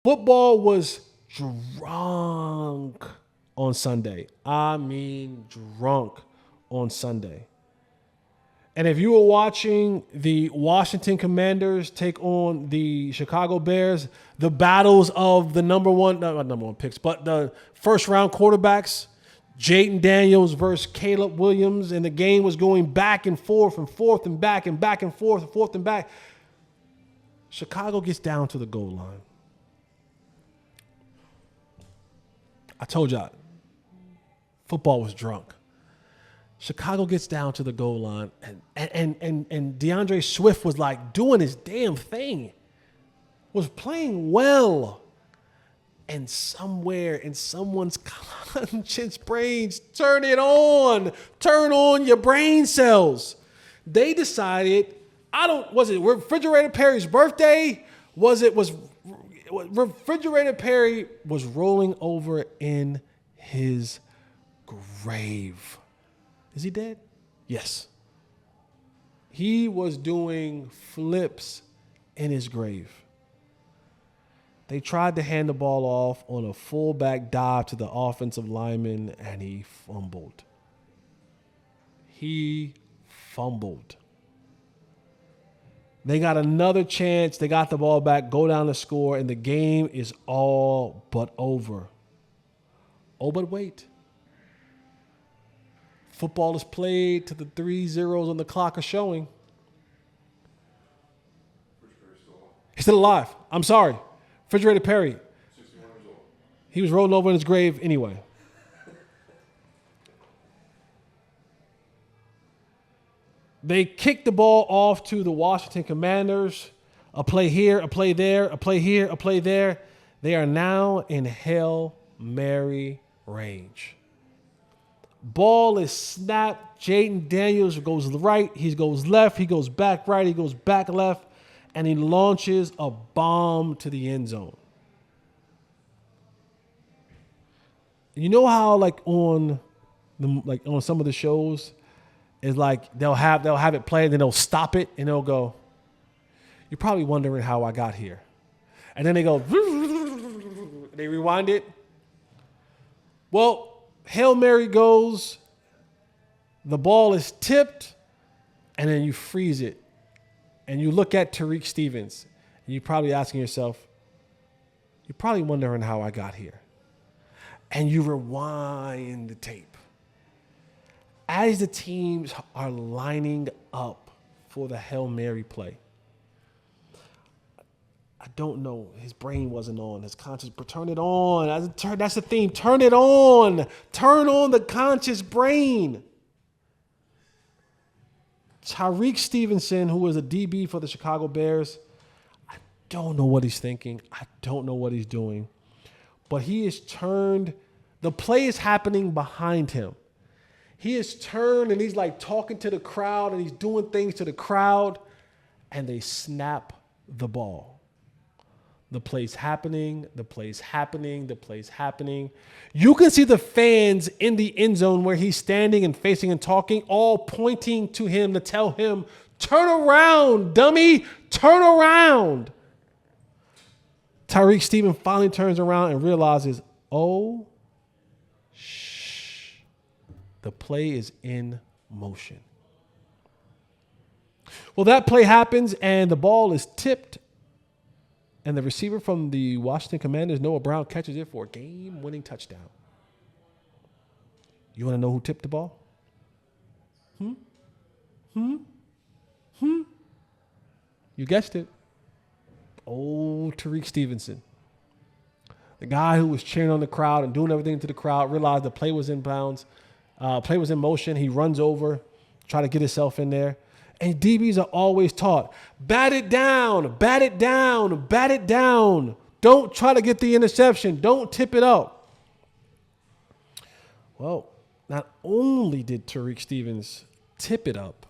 Football was drunk on Sunday. I mean, drunk on Sunday. And if you were watching the Washington Commanders take on the Chicago Bears, the battles of the number one, not number one picks, but the first round quarterbacks, Jayden Daniels versus Caleb Williams, and the game was going back and forth and back and back and forth and back. Chicago gets down to the goal line. I told y'all, football was drunk. Chicago gets down to the goal line, and DeAndre Swift was like doing his damn thing, was playing well. And somewhere in someone's conscious brains, turn on your brain cells. They decided, was it Refrigerator Perry's birthday? Refrigerator Perry was rolling over in his grave. Is he dead? Yes. He was doing flips in his grave. They tried to hand the ball off on a fullback dive to the offensive lineman, and he fumbled. They got another chance. They got the ball back, go down the score, and the game is all but over. Oh, but wait. Football is played to the 3 zeros on the clock are showing. He's still alive. I'm sorry. Refrigerator Perry. 61 years old. He was rolling over in his grave anyway. They kicked the ball off to the Washington Commanders. A play here, a play there, a play here, a play there. They are now in Hail Mary range. Ball is snapped. Jayden Daniels goes right. He goes left. He goes back right. He goes back left. And he launches a bomb to the end zone. You know how on some of the shows, it's like they'll have it play, and then they'll stop it and they'll go, "You're probably wondering how I got here." And then they go, they rewind it. Well, Hail Mary goes, the ball is tipped, and then you freeze it. And you look at Tyrique Stevenson, and you're probably asking yourself, you're probably wondering how I got here. And you rewind the tape. As the teams are lining up for the Hail Mary play, I don't know. His brain wasn't on. His conscious, but turn it on. That's the theme. Turn it on. Turn on the conscious brain. Tyrique Stevenson, who is a DB for the Chicago Bears, I don't know what he's thinking. I don't know what he's doing. But he is turned. The play is happening behind him. He is turned, and he's like talking to the crowd, and he's doing things to the crowd, and they snap the ball. The play's happening. The play's happening. The play's happening. You can see the fans in the end zone where he's standing and facing and talking, all pointing to him to tell him, "Turn around, dummy. Turn around." Tyrique Stevenson finally turns around and realizes, oh, shh, the play is in motion. Well, that play happens, and the ball is tipped. And the receiver from the Washington Commanders, Noah Brown, catches it for a game-winning touchdown. You want to know who tipped the ball? You guessed it. Oh, Tyrique Stevenson. The guy who was cheering on the crowd and doing everything to the crowd realized the play was in bounds. Play was in motion. He runs over, try to get himself in there. And DBs are always taught, bat it down, bat it down, bat it down. Don't try to get the interception. Don't tip it up. Well, not only did Tyrique Stevenson tip it up,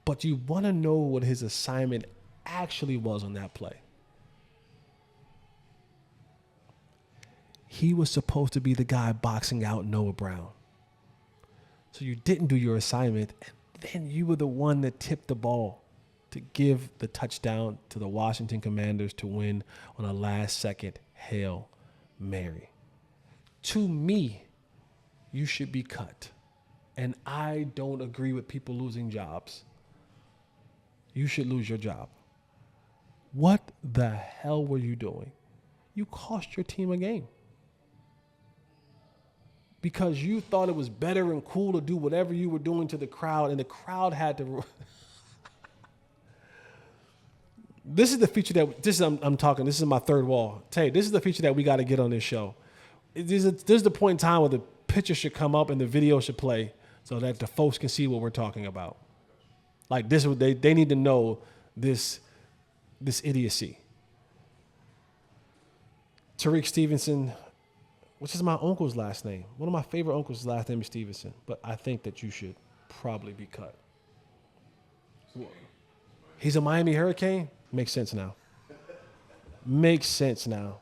but you want to know what his assignment actually was on that play. He was supposed to be the guy boxing out Noah Brown. So you didn't do your assignment, and then you were the one that tipped the ball to to give the touchdown to the Washington Commanders to win on a last-second Hail Mary. To me, you should be cut. And I don't agree with people losing jobs. You should lose your job. What the hell were you doing? You cost your team a game. Because you thought it was better and cool to do whatever you were doing to the crowd, and the crowd had to. This is the feature that I'm talking. This is my third wall. Tay, this is the feature that we got to get on this show. There's the point in time where the picture should come up and the video should play so that the folks can see what we're talking about. Like this, they need to know this idiocy. Tyrique Stevenson, which is my uncle's last name. One of my favorite uncles' last name is Stevenson, but I think that you should probably be cut. He's a Miami Hurricane? Makes sense now. Makes sense now.